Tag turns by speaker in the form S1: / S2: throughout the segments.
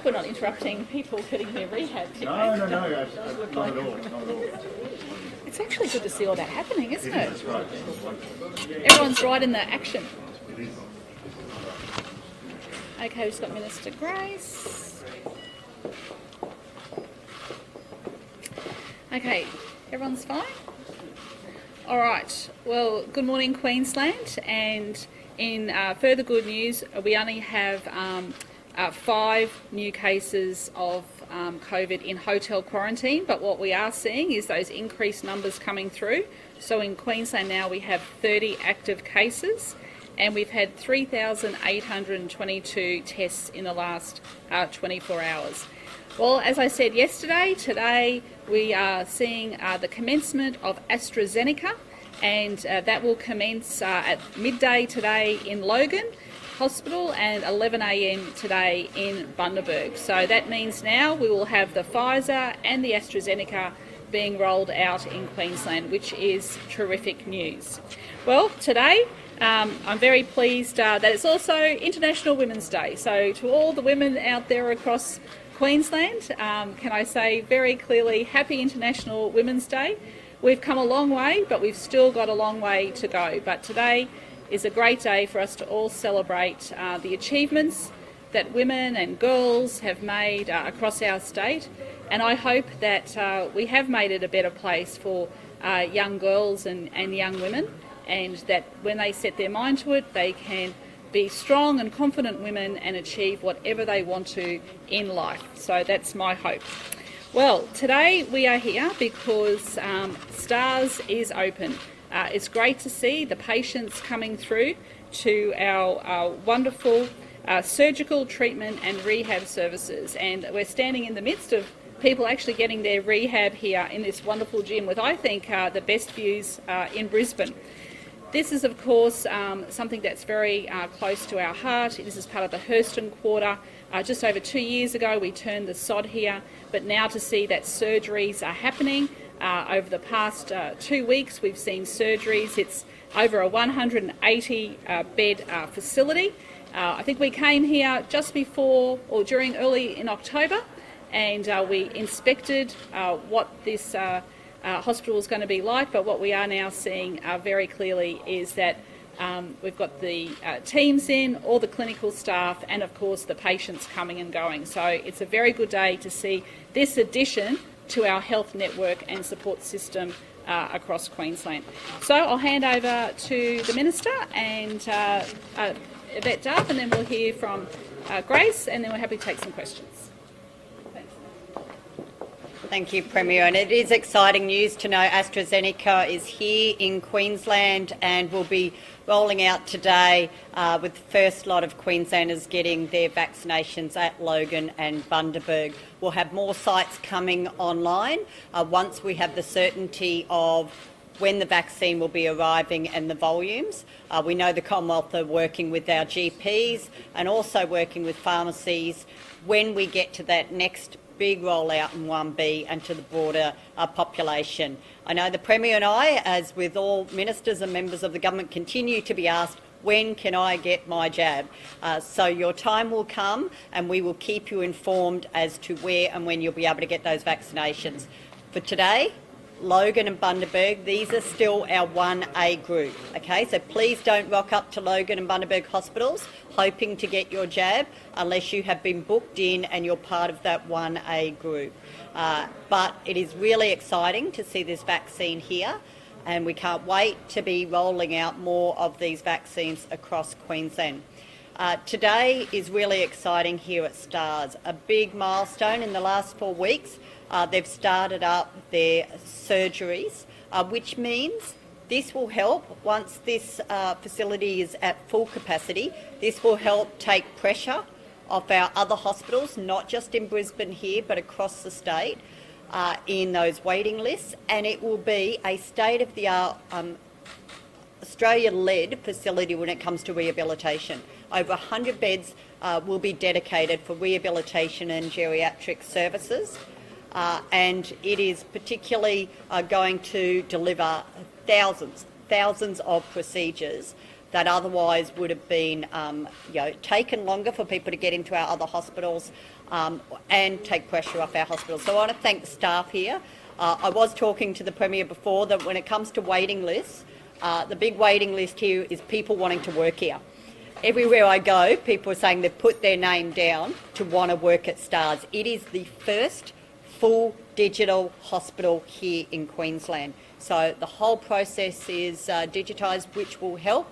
S1: We're not interrupting people getting their rehab.
S2: No, not at all.
S1: It's actually good to see all that happening, isn't it? Everyone's right in the action. Okay, we've just got Minister Grace. Okay, everyone's fine? All right, well, good morning, Queensland, and in further good news, we only have 5 new cases of COVID in hotel quarantine, but what we are seeing is those increased numbers coming through. So in Queensland now we have 30 active cases, and we've had 3,822 tests in the last 24 hours. Well, as I said yesterday, today we are seeing the commencement of AstraZeneca, and that will commence at midday today in Logan Hospital and 11 a.m. today in Bundaberg. So that means now we will have the Pfizer and the AstraZeneca being rolled out in Queensland, which is terrific news. Well, today I'm very pleased that it's also International Women's Day. So to all the women out there across Queensland, can I say very clearly, happy International Women's Day. We've come a long way, but we've still got a long way to go. But today is a great day for us to all celebrate the achievements that women and girls have made across our state. And I hope that we have made it a better place for young girls and young women, and that when they set their mind to it, they can be strong and confident women and achieve whatever they want to in life. So that's my hope. Well, today we are here because STARS is open. It's great to see the patients coming through to our wonderful surgical treatment and rehab services, and we're standing in the midst of people actually getting their rehab here in this wonderful gym with, I think, the best views in Brisbane. This is, of course, something that's very close to our heart. This is part of the Herston quarter. Just over 2 years ago we turned the sod here, but now to see that surgeries are happening. Over the past 2 weeks we've seen surgeries. It's over a 180 bed facility. I think we came here just before or during early in October, and we inspected what this hospital is going to be like, but what we are now seeing very clearly is that we've got the teams in, all the clinical staff, and of course the patients coming and going. So it's a very good day to see this addition to our health network and support system across Queensland. So I'll hand over to the Minister and Yvette Duff, and then we'll hear from Grace, and then we're happy to take some questions.
S3: Thank you, Premier. And it is exciting news to know AstraZeneca is here in Queensland and will be rolling out today with the first lot of Queenslanders getting their vaccinations at Logan and Bundaberg. We'll have more sites coming online once we have the certainty of when the vaccine will be arriving and the volumes. We know the Commonwealth are working with our GPs and also working with pharmacies when we get to that next big rollout in 1B and to the broader population. I know the Premier and I, as with all ministers and members of the government, continue to be asked, when can I get my jab? So your time will come and we will keep you informed as to where and when you'll be able to get those vaccinations. For today, Logan and Bundaberg, these are still our 1A group, okay? So please don't rock up to Logan and Bundaberg hospitals hoping to get your jab unless you have been booked in and you're part of that 1A group. But it is really exciting to see this vaccine here, and we can't wait to be rolling out more of these vaccines across Queensland. Today is really exciting here at STARS, a big milestone in the last 4 weeks. They've started up their surgeries, which means this will help, once this facility is at full capacity, this will help take pressure off our other hospitals, not just in Brisbane here, but across the state, in those waiting lists, and it will be a state-of-the-art Australia-led facility when it comes to rehabilitation. Over 100 beds will be dedicated for rehabilitation and geriatric services. And it is particularly going to deliver thousands of procedures that otherwise would have been taken longer for people to get into our other hospitals, and take pressure off our hospitals. So I want to thank the staff here. I was talking to the Premier before that when it comes to waiting lists, the big waiting list here is people wanting to work here. Everywhere I go, people are saying they've put their name down to want to work at STARS. It is the first full digital hospital here in Queensland. So the whole process is digitised, which will help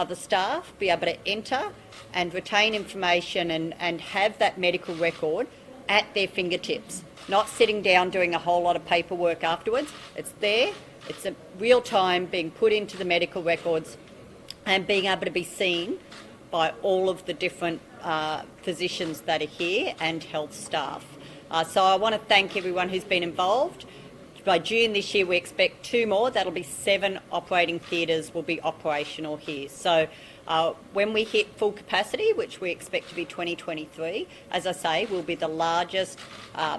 S3: the staff be able to enter and retain information and have that medical record at their fingertips, not sitting down doing a whole lot of paperwork afterwards. It's there, it's a real time being put into the medical records and being able to be seen by all of the different physicians that are here and health staff. So I want to thank everyone who's been involved. By June this year we expect 2 more. That'll be 7 operating theatres will be operational here. So when we hit full capacity, which we expect to be 2023, as I say, we'll be the largest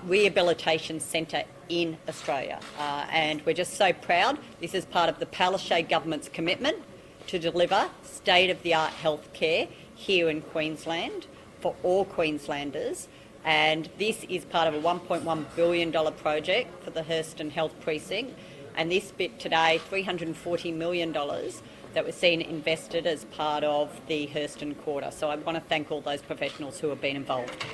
S3: rehabilitation centre in Australia. And we're just so proud. This is part of the Palaszczuk government's commitment to deliver state-of-the-art health care here in Queensland for all Queenslanders. And this is part of a $1.1 billion project for the Herston Health Precinct. And this bit today, $340 million that we're seeing invested as part of the Herston quarter. So I want to thank all those professionals who have been involved.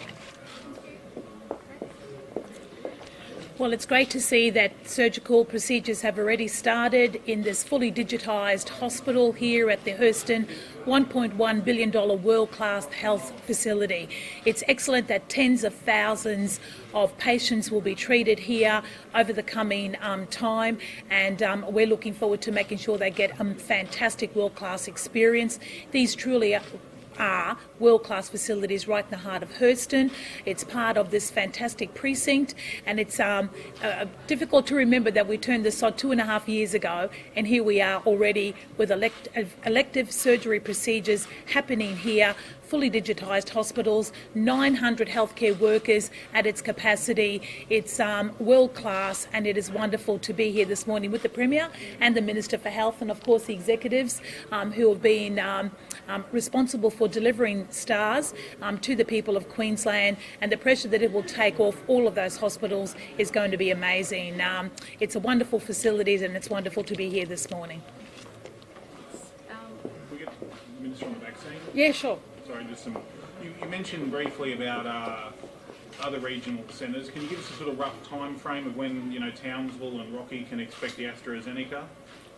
S4: Well, it's great to see that surgical procedures have already started in this fully digitised hospital here at the Herston $1.1 billion world-class health facility. It's excellent that tens of thousands of patients will be treated here over the coming time, and we're looking forward to making sure they get a fantastic world-class experience. These truly are world-class facilities right in the heart of Herston. It's part of this fantastic precinct, and it's difficult to remember that we turned this on 2.5 years ago, and here we are already with elective surgery procedures happening here, fully digitised hospitals, 900 healthcare workers at its capacity. It's world class, and it is wonderful to be here this morning with the Premier and the Minister for Health, and of course the executives who have been responsible for delivering STARS to the people of Queensland, and the pressure that it will take off all of those hospitals is going to be amazing. It's a wonderful facilities, and it's wonderful to be here this morning.
S2: Can we get the Minister on the vaccine?
S4: Yeah, sure.
S2: Sorry, just some. You mentioned briefly about other regional centres. Can you give us a sort of rough time frame of when Townsville and Rocky can expect the AstraZeneca?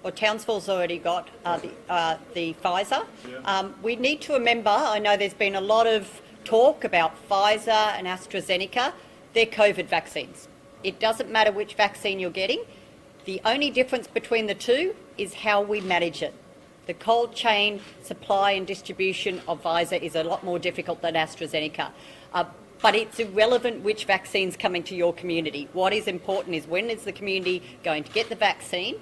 S3: Well, Townsville's already got the Pfizer.
S2: Yeah.
S3: We need to remember, I know there's been a lot of talk about Pfizer and AstraZeneca. They're COVID vaccines. It doesn't matter which vaccine you're getting. The only difference between the two is how we manage it. The cold chain supply and distribution of Pfizer is a lot more difficult than AstraZeneca. But it's irrelevant which vaccine's coming to your community. What is important is when is the community going to get the vaccine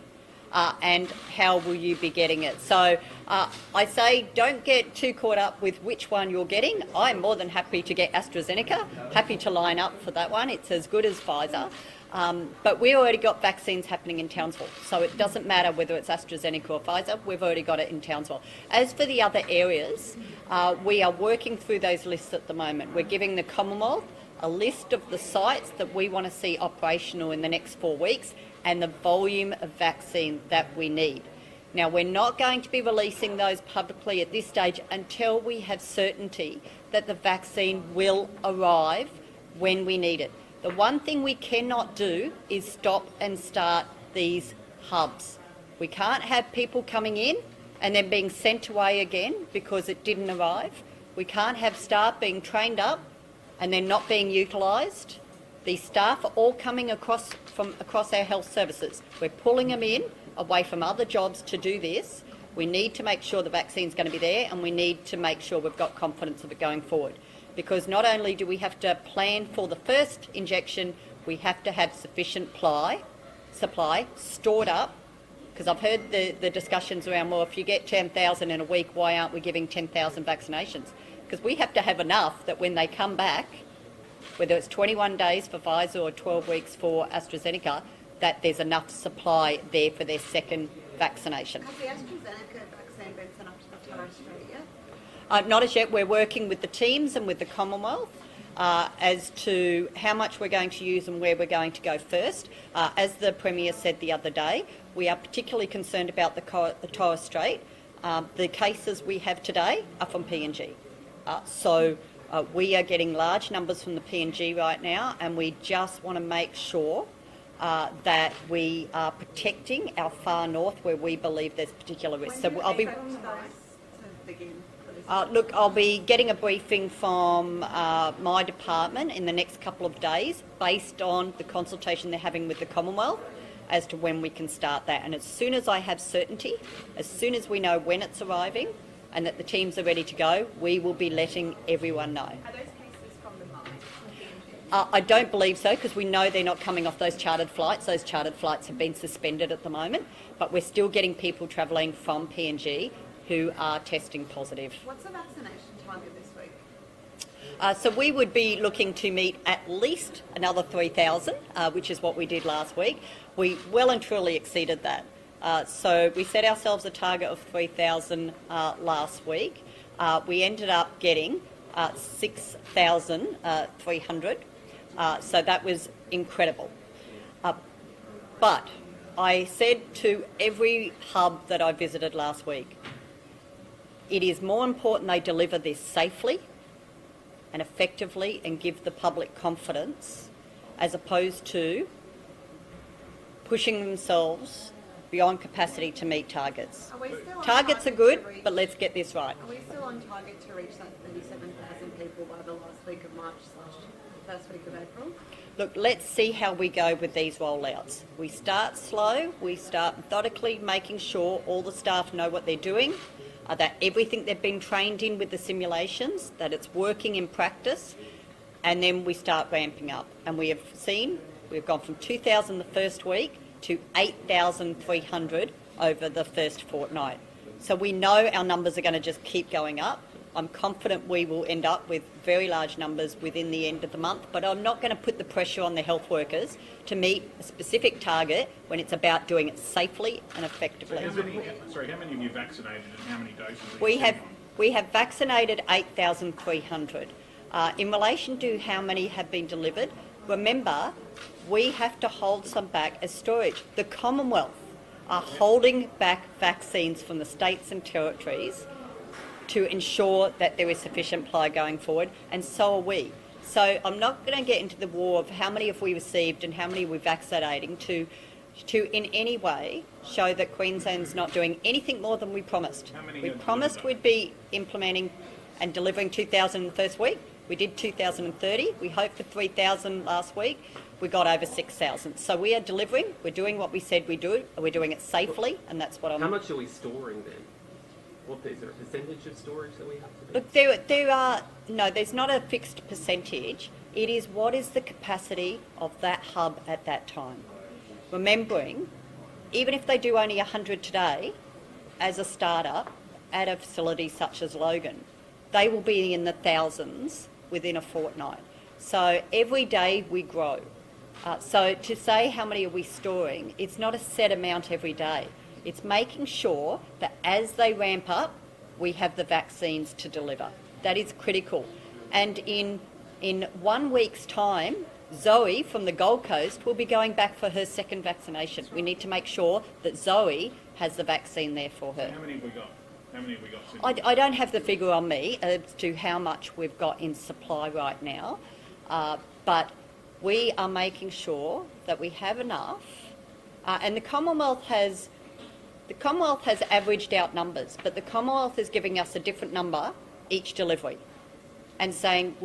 S3: and how will you be getting it. So I say don't get too caught up with which one you're getting. I'm more than happy to get AstraZeneca, happy to line up for that one. It's as good as Pfizer. But we already got vaccines happening in Townsville, so it doesn't matter whether it's AstraZeneca or Pfizer, we've already got it in Townsville. As for the other areas, we are working through those lists at the moment. We're giving the Commonwealth a list of the sites that we want to see operational in the next 4 weeks and the volume of vaccine that we need. Now, we're not going to be releasing those publicly at this stage until we have certainty that the vaccine will arrive when we need it. The one thing we cannot do is stop and start these hubs. We can't have people coming in and then being sent away again because it didn't arrive. We can't have staff being trained up and then not being utilised. These staff are all coming across our health services. We're pulling them in away from other jobs to do this. We need to make sure the vaccine's going to be there, and we need to make sure we've got confidence of it going forward. Because not only do we have to plan for the first injection, we have to have sufficient supply stored up. Because I've heard the discussions around, well, if you get 10,000 in a week, why aren't we giving 10,000 vaccinations? Because we have to have enough that when they come back, whether it's 21 days for Pfizer or 12 weeks for AstraZeneca, that there's enough supply there for their second vaccination.
S5: Has the AstraZeneca vaccine been sent up to the Torres Strait yet?
S3: Not as yet. We're working with the teams and with the Commonwealth as to how much we're going to use and where we're going to go first. As the Premier said the other day, we are particularly concerned about the Torres Strait. The cases we have today are from PNG. So we are getting large numbers from the PNG right now, and we just want to make sure that we are protecting our far north where we believe there's particular risk. So I'll be... Look, I'll be getting a briefing from my department in the next couple of days based on the consultation they're having with the Commonwealth as to when we can start that. And as soon as I have certainty, as soon as we know when it's arriving and that the teams are ready to go, we will be letting everyone know.
S5: Are those cases from the mine?
S3: I don't believe so, because we know they're not coming off those chartered flights. Those chartered flights have been suspended at the moment, but we're still getting people travelling from PNG who are testing positive.
S5: What's the vaccination target this week?
S3: So we would be looking to meet at least another 3,000, which is what we did last week. We well and truly exceeded that. So we set ourselves a target of 3,000 last week. We ended up getting 6,300. So that was incredible. But I said to every hub that I visited last week, it is more important they deliver this safely and effectively and give the public confidence as opposed to pushing themselves beyond capacity to meet targets.
S5: Are we still on
S3: Targets are
S5: target
S3: good,
S5: to reach-
S3: but let's get this right.
S5: Are we still on target to reach that 37,000 people by the last week of March / first week of April?
S3: Look, let's see how we go with these rollouts. We start slow, we start methodically making sure all the staff know what they're doing, that everything they've been trained in with the simulations, that it's working in practice, and then we start ramping up. And we have seen, we've gone from 2,000 the first week to 8,300 over the first fortnight. So we know our numbers are going to just keep going up. I'm confident we will end up with very large numbers within the end of the month, but I'm not going to put the pressure on the health workers to meet a specific target when it's about doing it safely and effectively.
S2: How many have you vaccinated and how many doses?
S3: We have vaccinated 8,300. In relation to how many have been delivered, remember, we have to hold some back as storage. The Commonwealth are holding back vaccines from the states and territories to ensure that there is sufficient supply going forward, and so are we. So I'm not going to get into the war of how many have we received and how many we're vaccinating to in any way show that Queensland's not doing anything more than we promised. We promised we'd be implementing and delivering 2,000 in the first week. We did 2,030. We hoped for 3,000 last week. We got over 6,000. So we are delivering. We're doing what we said we do. We're doing it safely, and that's what I'm...
S6: How much are we storing then? Is there a percentage of storage that we have to do?
S3: Look, there's not a fixed percentage. It is what is the capacity of that hub at that time. Remembering, even if they do only 100 today, as a startup at a facility such as Logan, they will be in the thousands within a fortnight. So every day we grow. So to say how many are we storing, it's not a set amount every day. It's making sure that as they ramp up, we have the vaccines to deliver. That is critical. And in 1 week's time, Zoe from the Gold Coast will be going back for her second vaccination. We need to make sure that Zoe has the vaccine there for her.
S2: How many have we got?
S3: I don't have the figure on me as to how much we've got in supply right now, but we are making sure that we have enough. And the Commonwealth has averaged out numbers, but the Commonwealth is giving us a different number each delivery and saying,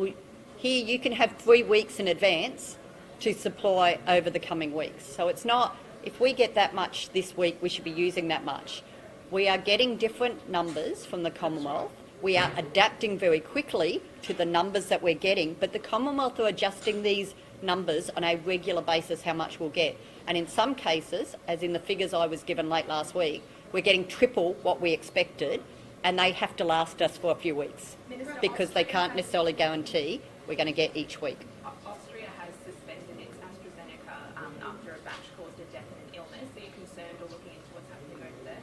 S3: here you can have 3 weeks in advance to supply over the coming weeks. So it's not, if we get that much this week, we should be using that much. We are getting different numbers from the Commonwealth. We are adapting very quickly to the numbers that we're getting, but the Commonwealth are adjusting these numbers on a regular basis how much we'll get. And in some cases, as in the figures I was given late last week, we're getting triple what we expected, and they have to last us for a few weeks because they can't necessarily guarantee we're going to get each week.
S7: Austria has suspended its AstraZeneca after a batch caused a death and an illness. Are you concerned or looking into what's happening over there?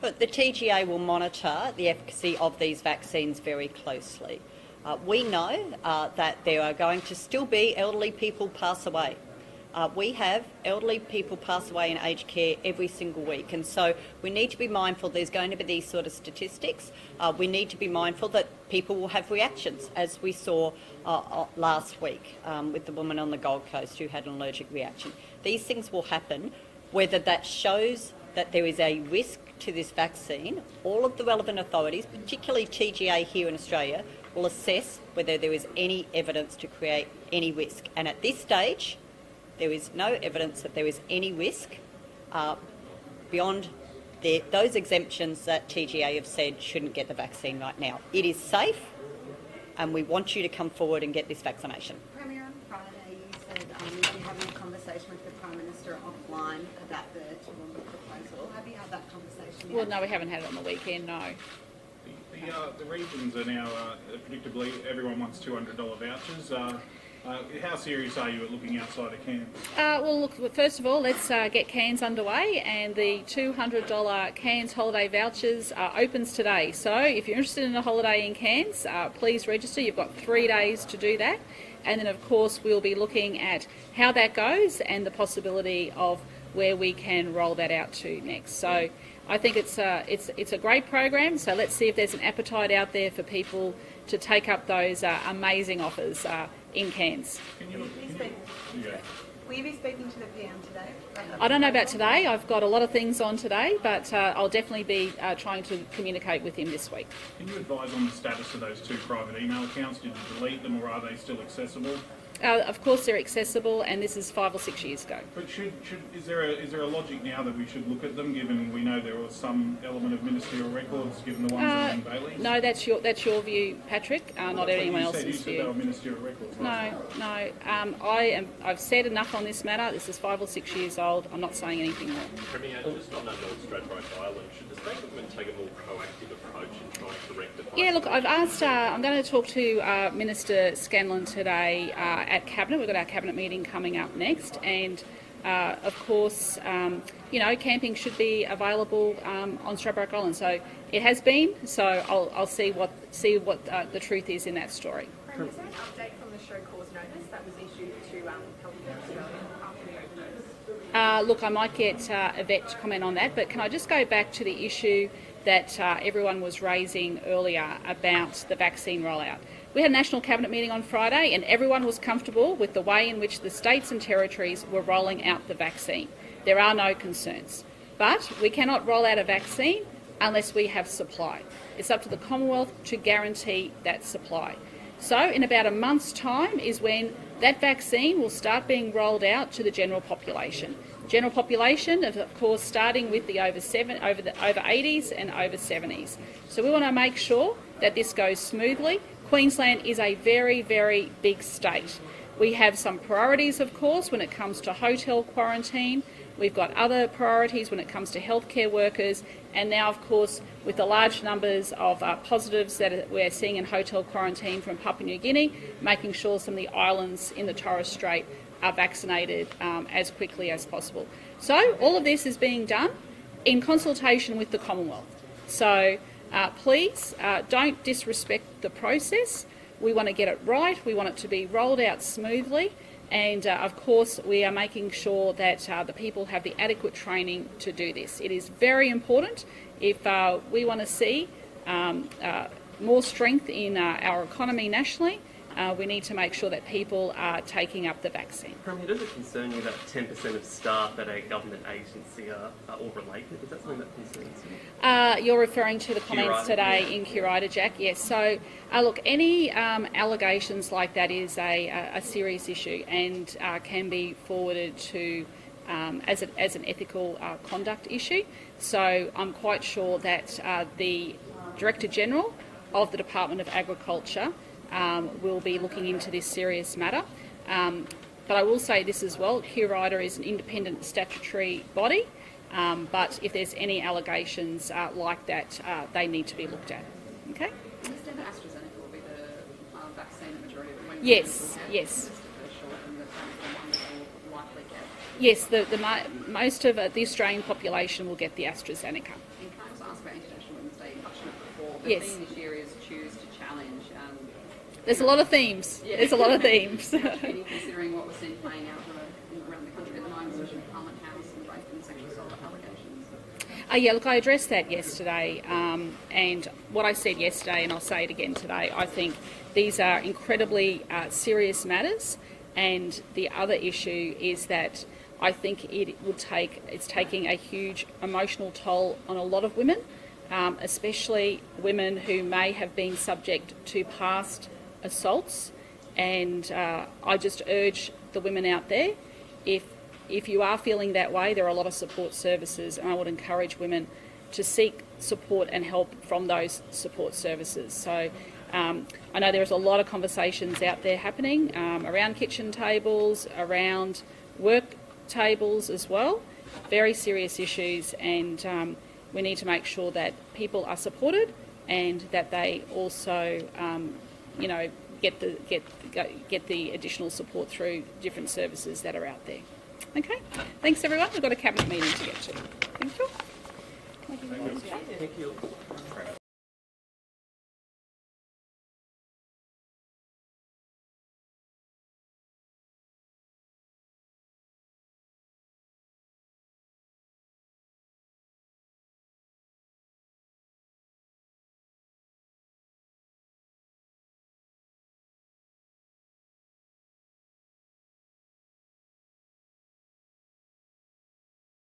S3: But the TGA will monitor the efficacy of these vaccines very closely. We know that there are going to still be elderly people pass away. We have elderly people pass away in aged care every single week, and so we need to be mindful there's going to be these sort of statistics. We need to be mindful that people will have reactions, as we saw last week with the woman on the Gold Coast who had an allergic reaction. These things will happen. Whether that shows that there is a risk to this vaccine, all of the relevant authorities, particularly TGA here in Australia, will assess whether there is any evidence to create any risk. And at this stage, there is no evidence that there is any risk beyond those exemptions that TGA have said shouldn't get the vaccine right now. It is safe, and we want you to come forward and get this vaccination.
S5: Premier, on Friday you said you'd be having a conversation with the Prime Minister offline about the Toowoomba proposal. Have you had that conversation yet?
S1: Well, no, we haven't had it on the weekend, no.
S2: The regions are now, predictably, everyone wants $200 vouchers. How serious are you at looking outside of Cairns?
S1: Well, look, first of all, let's get Cairns underway, and the $200 Cairns holiday vouchers opens today. So if you're interested in a holiday in Cairns, please register. You've got 3 days to do that. And then, of course, we'll be looking at how that goes and the possibility of where we can roll that out to next. So I think it's a great program. So let's see if there's an appetite out there for people to take up those amazing offers in Cairns.
S5: Will you be speaking to the PM today?
S1: I don't know about today. I've got a lot of things on today, but I'll definitely be trying to communicate with him this week.
S2: Can you advise on the status of those 2 private email accounts? Did you delete them, or are they still accessible?
S1: Of course, they're accessible, and this is 5 or 6 years ago.
S2: But is there a logic now that we should look at them, given we know there was some element of ministerial records, given the ones that are in Bailey's?
S1: No, that's your view, Patrick. Not anyone else's
S2: You said
S1: view.
S2: they were ministerial records.
S1: No. I've said enough on this matter. This is 5 or 6 years old. I'm not saying anything more.
S6: Premier, just on that North Stradbroke Island, should the state government take a more proactive approach in trying to rectify?
S1: Yeah, look, I've asked. I'm going to talk to Minister Scanlon today at Cabinet. We've got our Cabinet meeting coming up next, and of course, camping should be available on Stradbroke Island. So it has been. So I'll see what the truth is in that story.
S7: Premier, is there an update from the show cause notice that was issued to Health Australia after the open notice?
S1: Look, I might get Yvette to comment on that, but can I just go back to the issue that everyone was raising earlier about the vaccine rollout? We had a National Cabinet meeting on Friday, and everyone was comfortable with the way in which the states and territories were rolling out the vaccine. There are no concerns. But we cannot roll out a vaccine unless we have supply. It's up to the Commonwealth to guarantee that supply. So in about a month's time is when that vaccine will start being rolled out to the general population. General population, of course, starting with the over 80s and over 70s. So we want to make sure that this goes smoothly. Queensland is a very, very big state. We have some priorities, of course, when it comes to hotel quarantine. We've got other priorities when it comes to healthcare workers. And now, of course, with the large numbers of positives that we're seeing in hotel quarantine from Papua New Guinea, making sure some of the islands in the Torres Strait are vaccinated as quickly as possible. So all of this is being done in consultation with the Commonwealth. So please don't disrespect the process. We want to get it right. We want it to be rolled out smoothly. And of course, we are making sure that the people have the adequate training to do this. It is very important if we want to see more strength in our economy nationally. We need to make sure that people are taking up the vaccine.
S6: Premier, does it concern you that 10% of staff at a government agency are all related? Is that something that concerns you?
S1: You're referring to the comments today in Curator, Jack? Yes. So, look, any allegations like that is a serious issue and can be forwarded to as an ethical conduct issue. So I'm quite sure that the Director General of the Department of Agriculture will be looking into this serious matter. But I will say this as well, Curator is an independent statutory body, but if there's any allegations like that, they need to be looked at. Okay?
S5: I understand that AstraZeneca will be the vaccine the majority of the women.
S1: Yes. Yes, most of the Australian population will get the AstraZeneca.
S5: And can I just ask about International Women's Day? You touched on it before, but
S1: Yes.
S5: theme this year is choose to challenge.
S1: There's a lot of themes. There's a lot of themes.
S5: Considering what we're seeing playing out around the country at the moment, especially with Parliament House and rape and sexual assault allegations.
S1: Yeah, look, I addressed that yesterday, and what I said yesterday, and I'll say it again today, I think these are incredibly serious matters, and the other issue is that I think it's taking a huge emotional toll on a lot of women, especially women who may have been subject to past assaults, and I just urge the women out there, if you are feeling that way, there are a lot of support services, and I would encourage women to seek support and help from those support services. So I know there's a lot of conversations out there happening around kitchen tables, around work tables as well. Very serious issues, and we need to make sure that people are supported and that they also, get the additional support through different services that are out there. Okay, thanks everyone. We've got a cabinet meeting to get to. Thank you.
S6: Thank you.